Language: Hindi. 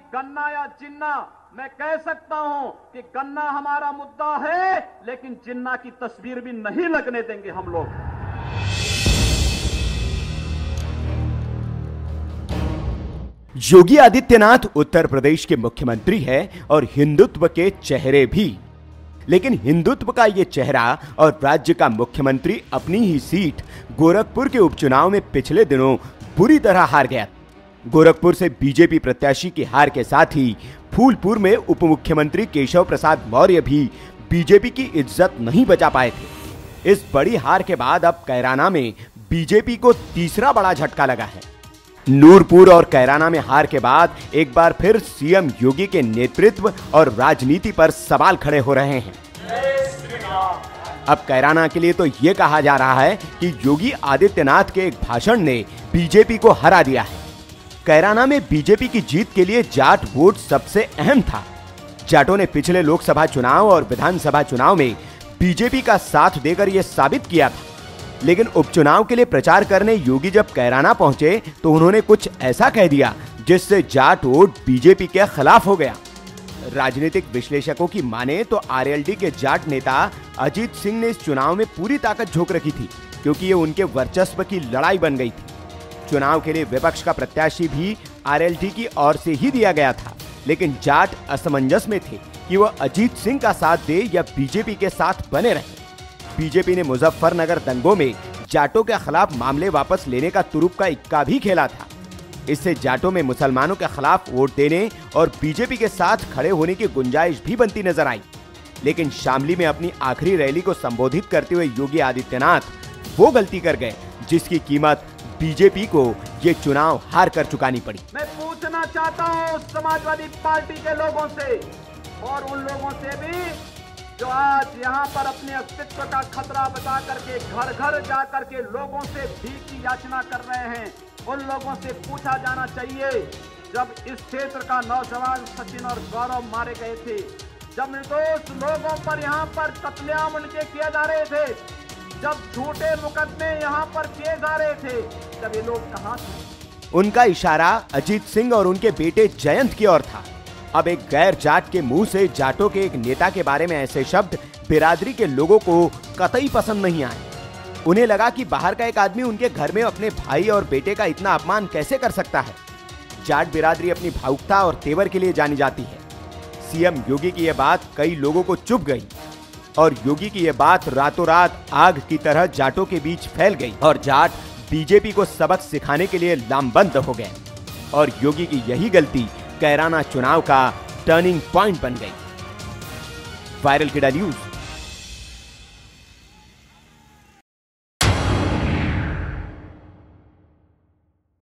गन्ना या जिन्ना, मैं कह सकता हूं कि गन्ना हमारा मुद्दा है, लेकिन जिन्ना की तस्वीर भी नहीं लगने देंगे हम लोग। योगी आदित्यनाथ उत्तर प्रदेश के मुख्यमंत्री हैं और हिंदुत्व के चेहरे भी, लेकिन हिंदुत्व का ये चेहरा और राज्य का मुख्यमंत्री अपनी ही सीट गोरखपुर के उपचुनाव में पिछले दिनों बुरी तरह हार गया। गोरखपुर से बीजेपी प्रत्याशी की हार के साथ ही फूलपुर में उप मुख्यमंत्री केशव प्रसाद मौर्य भी बीजेपी की इज्जत नहीं बचा पाए थे। इस बड़ी हार के बाद अब कैराना में बीजेपी को तीसरा बड़ा झटका लगा है। नूरपुर और कैराना में हार के बाद एक बार फिर सीएम योगी के नेतृत्व और राजनीति पर सवाल खड़े हो रहे हैं। अब कैराना के लिए तो ये कहा जा रहा है कि योगी आदित्यनाथ के एक भाषण ने बीजेपी को हरा दिया है। कैराना में बीजेपी की जीत के लिए जाट वोट सबसे अहम था। जाटों ने पिछले लोकसभा चुनाव और विधानसभा चुनाव में बीजेपी का साथ देकर यह साबित किया था, लेकिन उपचुनाव के लिए प्रचार करने योगी जब कैराना पहुंचे तो उन्होंने कुछ ऐसा कह दिया जिससे जाट वोट बीजेपी के खिलाफ हो गया। राजनीतिक विश्लेषकों की माने तो आरएलडी के जाट नेता अजीत सिंह ने इस चुनाव में पूरी ताकत झोंक रखी थी, क्योंकि ये उनके वर्चस्व की लड़ाई बन गई थी। चुनाव के लिए विपक्ष का प्रत्याशी भी आरएलडी की ओर से ही दिया गया था, लेकिन जाट असमंजस में थे कि वह अजीत सिंह का साथ दे या बीजेपी के साथ बने रहे। बीजेपी ने मुजफ्फरनगर दंगों में जाटों के खिलाफ मामले वापस लेने का तुरुप का इक्का भी खेला था। इससे जाटों में मुसलमानों के खिलाफ वोट देने और बीजेपी के साथ खड़े होने की गुंजाइश भी बनती नजर आई। लेकिन शामली में अपनी आखिरी रैली को संबोधित करते हुए योगी आदित्यनाथ वो गलती कर गए जिसकी कीमत बीजेपी को ये चुनाव हार कर चुकानी पड़ी। मैं पूछना चाहता हूँ समाजवादी पार्टी के लोगों से और उन लोगों से भी जो आज यहाँ पर अपने अस्तित्व का खतरा बचा करके घर घर जा करके लोगों से भीख की याचना कर रहे हैं, उन लोगों से पूछा जाना चाहिए, जब इस क्षेत्र का नौजवान सचिन और गौरव मारे गए थे, जब निर्दोष लोगों पर यहाँ पर कत्लेआम उनके किए जा रहे थे, जब झूठे मुकदमे यहाँ पर किए जा रहे थे, तब ये लोग कहाँ थे? उनका इशारा अजीत सिंह और उनके बेटे जयंत की ओर था। अब एक गैर जाट के मुंह से जाटों के एक नेता के बारे में ऐसे शब्द बिरादरी के लोगों को कतई पसंद नहीं आए। उन्हें लगा कि बाहर का एक आदमी उनके घर में अपने भाई और बेटे का इतना अपमान कैसे कर सकता है। जाट बिरादरी अपनी भावुकता और तेवर के लिए जानी जाती है। सीएम योगी की यह बात कई लोगों को चुभ गई और योगी की यह बात रातों रात आग की तरह जाटों के बीच फैल गई और जाट बीजेपी को सबक सिखाने के लिए लामबंद हो गए और योगी की यही गलती कैराना चुनाव का टर्निंग पॉइंट बन गई। वायरल किडा न्यूज।